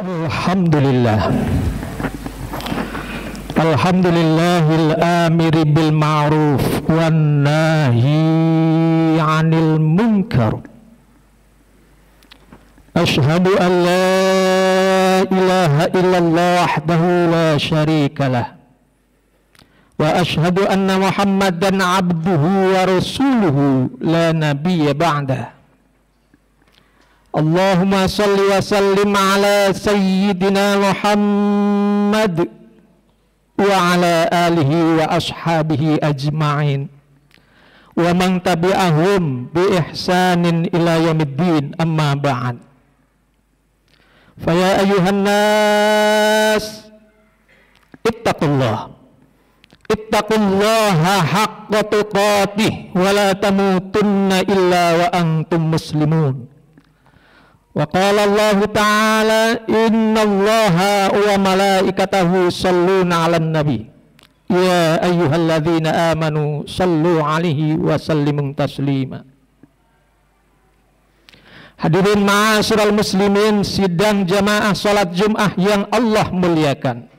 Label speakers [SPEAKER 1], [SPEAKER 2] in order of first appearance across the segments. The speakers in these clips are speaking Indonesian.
[SPEAKER 1] Alhamdulillah. Alhamdulillahil amiri bil ma'ruf wan nahi 'anil munkar. Asyhadu an la ilaha illallah wahdahu la syarika lah. Wa asyhadu anna Muhammadan 'abduhu wa rasuluhu la nabiyya ba'dah. Allahumma salli wa sallim ala sayyidina Muhammad wa ala alihi wa ashabihi ajma'in wa man tabi'ahum bi ihsanin ila yaumiddin, amma ba'd. Fa ya ayyuhan nas ittaqullaha haqqa tuqatih wa la tamutunna illa wa antum muslimun. Wa qala Allah ta'ala innallaha wa malaikatahu shalluna 'alan nabi ya ayyuhalladzina amanu shallu 'alaihi wa sallimu taslima. Hadirin ma'asyiral muslimin, sidang jamaah salat Jumat yang Allah muliakan.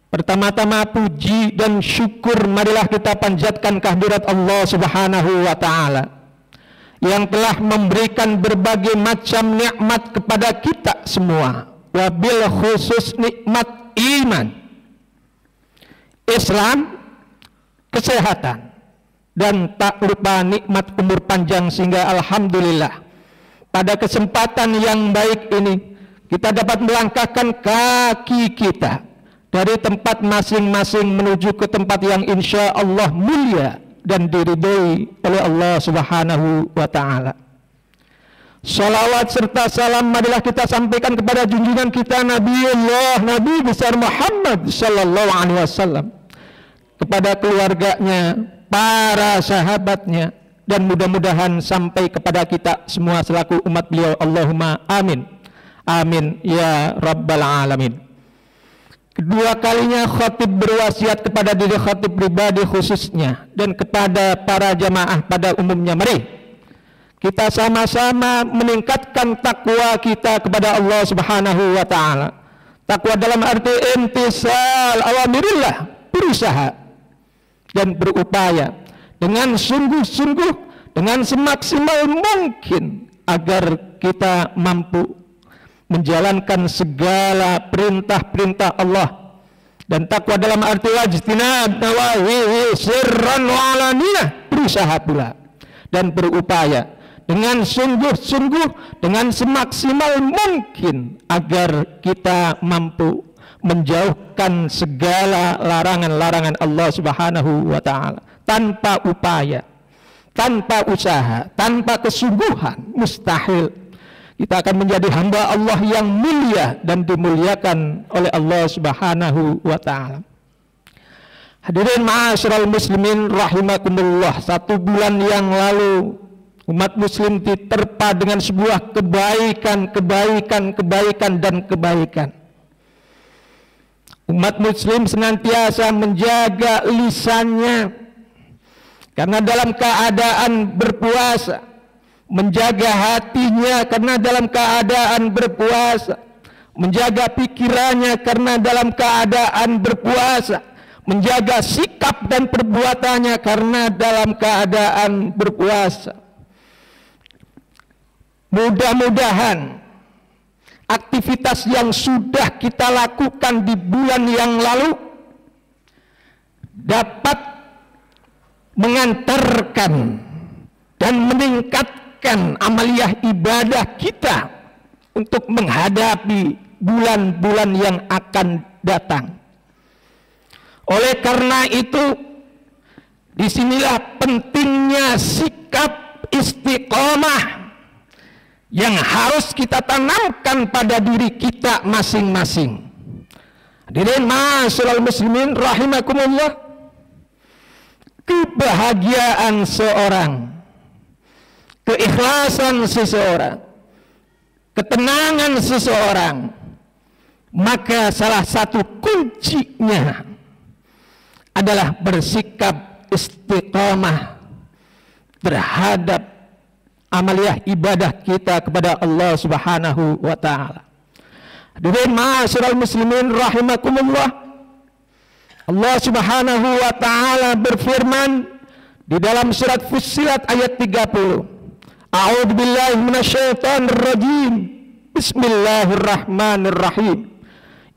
[SPEAKER 1] Pertama-tama puji dan syukur marilah kita panjatkan kehadirat Allah Subhanahu wa ta'ala yang telah memberikan berbagai macam nikmat kepada kita semua, wabil khusus nikmat iman, Islam, kesehatan, dan tak lupa nikmat umur panjang, sehingga alhamdulillah pada kesempatan yang baik ini kita dapat melangkahkan kaki kita dari tempat masing-masing menuju ke tempat yang insya Allah mulia dan diridhoi oleh Allah Subhanahu wa ta'ala. Salawat serta salam marilah kita sampaikan kepada junjungan kita Nabiullah, Nabi besar Muhammad sallallahu alaihi wasallam, kepada keluarganya, para sahabatnya, dan mudah-mudahan sampai kepada kita semua selaku umat beliau. Allahumma amin. Amin ya rabbal alamin. Kedua kalinya khatib berwasiat kepada diri khatib pribadi khususnya dan kepada para jamaah pada umumnya. Mari kita sama-sama meningkatkan takwa kita kepada Allah Subhanahu wa ta'ala. Takwa dalam arti imtisal awamirillah, berusaha dan berupaya dengan sungguh-sungguh, dengan semaksimal mungkin agar kita mampu menjalankan segala perintah-perintah Allah. Dan takwa dalam arti wajtinab nawahi sirran wa alaniyah, berusaha pula dan berupaya dengan sungguh-sungguh, dengan semaksimal mungkin agar kita mampu menjauhkan segala larangan-larangan Allah Subhanahu wa ta'ala. Tanpa upaya, tanpa usaha, tanpa kesungguhan, mustahil kita akan menjadi hamba Allah yang mulia dan dimuliakan oleh Allah Subhanahu wa ta'ala. Hadirin ma'asyiral muslimin rahimakumullah, 1 bulan yang lalu umat muslim diterpa dengan sebuah kebaikan dan kebaikan. Umat muslim senantiasa menjaga lisannya karena dalam keadaan berpuasa, menjaga hatinya karena dalam keadaan berpuasa, menjaga pikirannya karena dalam keadaan berpuasa, menjaga sikap dan perbuatannya karena dalam keadaan berpuasa. Mudah-mudahan aktivitas yang sudah kita lakukan di bulan yang lalu dapat mengantarkan dan meningkatkan amaliyah ibadah kita untuk menghadapi bulan-bulan yang akan datang. Oleh karena itu, disinilah pentingnya sikap istiqomah yang harus kita tanamkan pada diri kita masing-masing. Hadirin ma'asyiral muslimin rahimakumullah, kebahagiaan seorang, keikhlasan seseorang, ketenangan seseorang, maka salah satu kuncinya adalah bersikap istiqamah terhadap amaliyah ibadah kita kepada Allah Subhanahu wa ta'ala. Hadirin ma'asyiral muslimin rahimakumullah, Allah Subhanahu wa taala berfirman di dalam surat Fussilat ayat 30. A'udzubillahi minasyaitonir rajim. Bismillahirrahmanirrahim.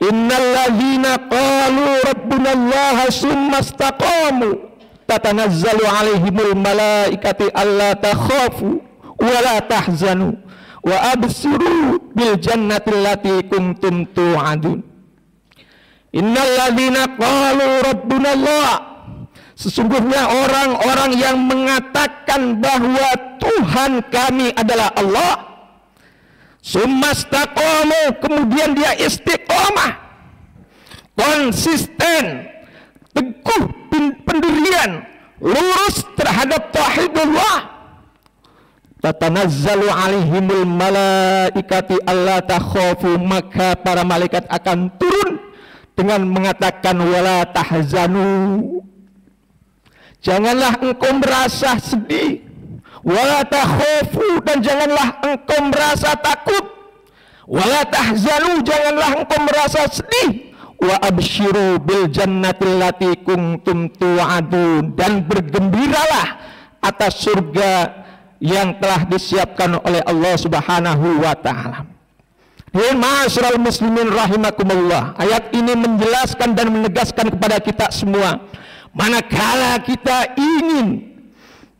[SPEAKER 1] Innal ladzina qalu rabbunallaha tsumma istaqamu tatanazzalu 'alaihimul malaikatu alla takhafu wa la tahzanu wa absiru bil jannati allati kuntum tu'adun. Innal ladzina qalu rabbunallah, sesungguhnya orang-orang yang mengatakan bahwa Tuhan kami adalah Allah, sumastaqamu, kemudian dia istiqomah, konsisten, teguh pendirian, lurus terhadap tauhidullah, tatanazzalu alaihimul malaikati alla takhafu, maka para malaikat akan turun dengan mengatakan wala tahzanu, janganlah engkau merasa sedih, wala takhafu, dan janganlah engkau merasa takut, wala tahzanu, janganlah engkau merasa sedih, wa absyiru bil jannatil lati kuntum tu'adun, dan bergembiralah atas surga yang telah disiapkan oleh Allah Subhanahu wa taala. Ma'asyiral muslimin rahimakumullah, ayat ini menjelaskan dan menegaskan kepada kita semua, manakala kita ingin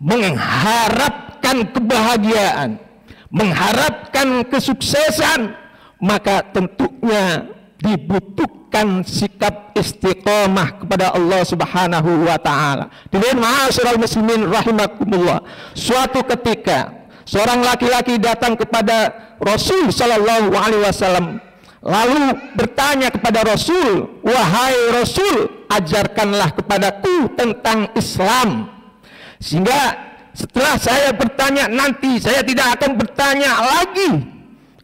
[SPEAKER 1] mengharapkan kebahagiaan, mengharapkan kesuksesan, maka tentunya dibutuhkan sikap istiqomah kepada Allah Subhanahu wa taala. Ma'asyiral muslimin rahimakumullah, suatu ketika seorang laki-laki datang kepada Rasul sallallahu alaihi wasallam, lalu bertanya kepada Rasul, wahai Rasul, ajarkanlah kepadaku tentang Islam, sehingga setelah saya bertanya nanti saya tidak akan bertanya lagi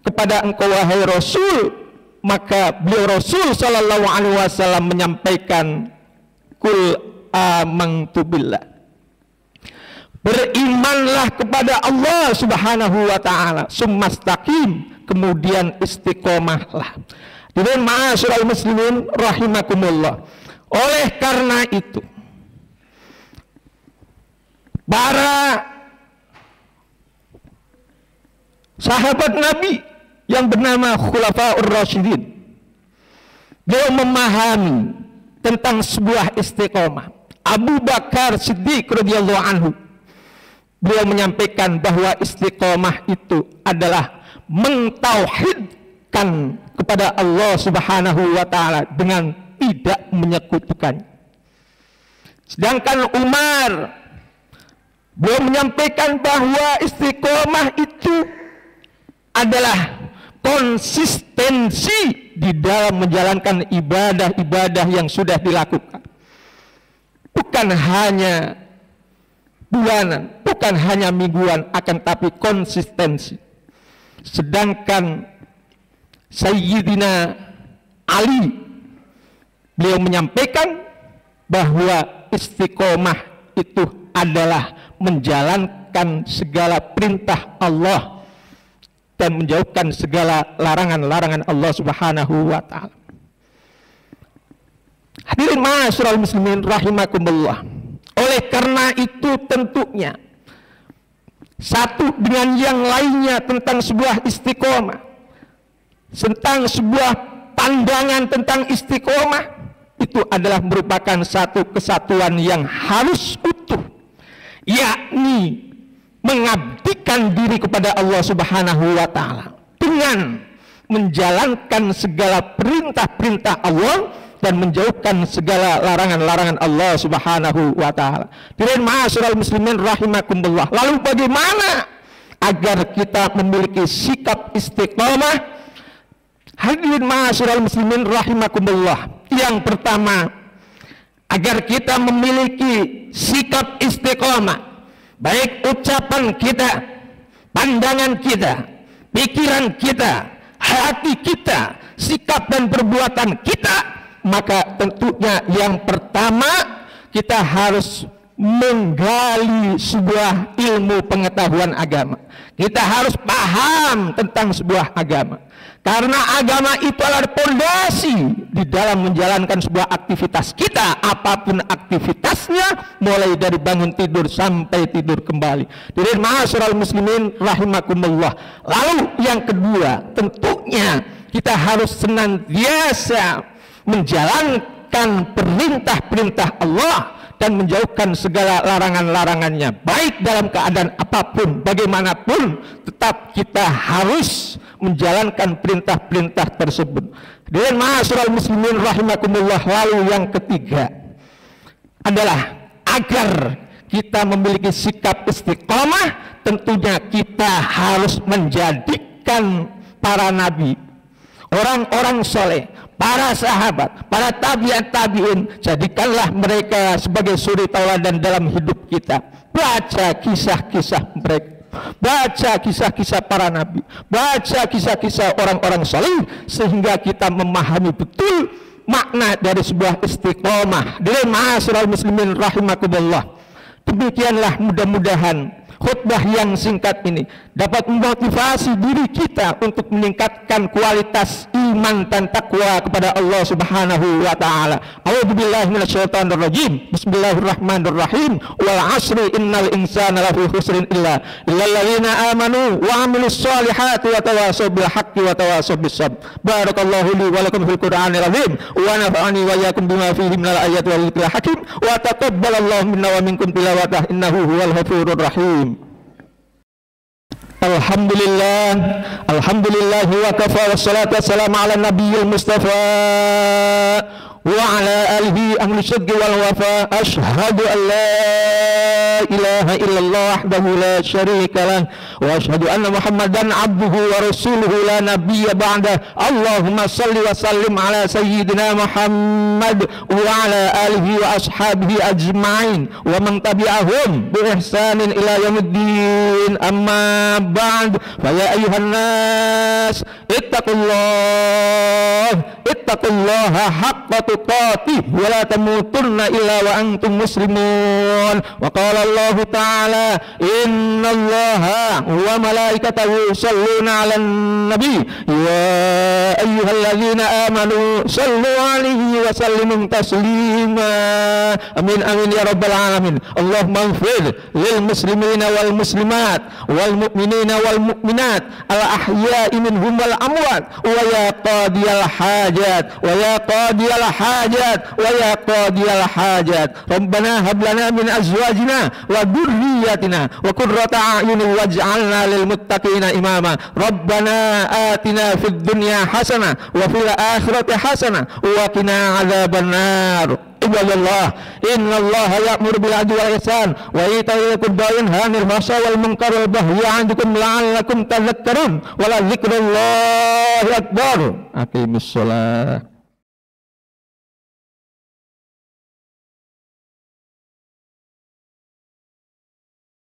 [SPEAKER 1] kepada engkau wahai Rasul. Maka beliau Rasul sallallahu alaihi wasallam menyampaikan, kul amantu billah, berimanlah kepada Allah Subhanahu wa taala, summastaqim, kemudian istiqomahlah. Dengan ma'asyiral muslimin rahimakumullah, oleh karena itu para sahabat Nabi yang bernama Khulafaur Rasyidin, beliau memahami tentang sebuah istiqomah. Abu Bakar Siddiq radhiyallahu anhu, beliau menyampaikan bahwa istiqomah itu adalah mentauhidkan kepada Allah Subhanahu wa taala dengan tidak menyekutukan. Sedangkan Umar, beliau menyampaikan bahwa istiqomah itu adalah konsistensi di dalam menjalankan ibadah-ibadah yang sudah dilakukan, bukan hanya bulanan, bukan hanya mingguan, akan tapi konsistensi. Sedangkan Sayyidina Ali, beliau menyampaikan bahwa istiqomah itu adalah menjalankan segala perintah Allah dan menjauhkan segala larangan-larangan Allah Subhanahu wa taala. Hadirin ma'asyiral muslimin rahimakumullah, oleh karena itu tentunya satu dengan yang lainnya tentang sebuah istiqomah, tentang sebuah pandangan tentang istiqomah, itu adalah merupakan satu kesatuan yang harus utuh, yakni mengabdikan diri kepada Allah Subhanahu wa taala dengan menjalankan segala perintah-perintah Allah dan menjauhkan segala larangan-larangan Allah Subhanahu wa taala. Hadirin ma'asyiral muslimin rahimakumullah, lalu bagaimana agar kita memiliki sikap istiqomah? Hadirin ma'asyiral muslimin rahimakumullah, yang pertama, agar kita memiliki sikap istiqomah, baik ucapan kita, pandangan kita, pikiran kita, hati kita, sikap dan perbuatan kita, maka tentunya yang pertama kita harus menggali sebuah ilmu pengetahuan agama. Kita harus paham tentang sebuah agama, karena agama itu adalah pondasi di dalam menjalankan sebuah aktivitas kita, apapun aktivitasnya, mulai dari bangun tidur sampai tidur kembali. Jadi ma'asyiral muslimin rahimakumullah. Lalu yang kedua, tentunya kita harus senantiasa menjalankan perintah-perintah Allah dan menjauhkan segala larangan-larangannya, baik dalam keadaan apapun, bagaimanapun, tetap kita harus menjalankan perintah-perintah tersebut. Dan ma'asyiral muslimin rahimakumullah. Lalu yang ketiga adalah agar kita memiliki sikap istiqomah, tentunya kita harus menjadikan para nabi, orang-orang soleh, para sahabat, para tabi'in, jadikanlah mereka sebagai suri tauladan dalam hidup kita. Baca kisah-kisah mereka, baca kisah-kisah para nabi, baca kisah-kisah orang-orang saleh, sehingga kita memahami betul makna dari sebuah istiqomah. Dari ma'asyiral muslimin rahimakumullah. Demikianlah, mudah-mudahan khutbah yang singkat ini dapat memotivasi diri kita untuk meningkatkan kualitas iman dan takwa kepada Allah Subhanahu wa taala. A'udzubillahi minasyaitonir rajim. Bismillahirrahmanirrahim. Wal 'asri innal insana lafi khusrin illa alladzina amanu wa 'amilus solihati wa tawassaw bil haqqi wa tawassaw bis sabr. Barakallahu li wa lakum fil Qur'anil azim wa nafa'ani wa iyyakum bima fihi minal ayati wal dhikril hakim wa taqabbalallahu minna wa minkum tilawatahu innahu huwal ghafurur rahim. Alhamdulillah, alhamdulillah wa kafa wassalatu wassalamu ala nabiyil mustafa wa ala alihi ahli syadqi wal wafa. Ashhadu an la ilaha illallah wahdahu la syarika lah wa ashhadu anna muhammadan abduhu wa rasuluhu la nabiyya ba'dah. Allahumma salli wa sallim ala sayyidina Muhammad wa ala alihi wa ashabihi ajma'in wa man tabi'ahum bi ihsanin ila yaumiddin. Amma ba'd, fa ya ayuhan nas ittaqullaha haqqa tuqatih wa la tamutunna illa wa antum muslimun. Wa qala Allah ta'ala innallaha wa malaikatahu yusalluna 'alan nabi ya ayyuhalladzina amanu sallu 'alaihi wa sallimu taslima. Amin amin ya rabbal alamin. Allahumma ighfir lil muslimina wal muslimat wal mu'minina wal mu'minat al ahya'i minhum wal amwat wa ya qadiyal hajat wa ya qadiyal hajat wa ya qadiyal hajat. Rabbana hab lana min azwajina wa dhurriyyatina wa qurrata a'yunin waj'alna lil muttaqina imama. Rabbana atina fid dunya hasanah wa fil akhirati hasanah wa qina adzabannar. Ibadallah, innallaha ya'muru bil 'adli wal ihsan wa ita'i dzil qurba wa yanha 'anil fahsya'i wal munkari wal baghi ya'idukum la'allakum tadhakkarun wa la dzikrullahi akbar. Aqimissalah.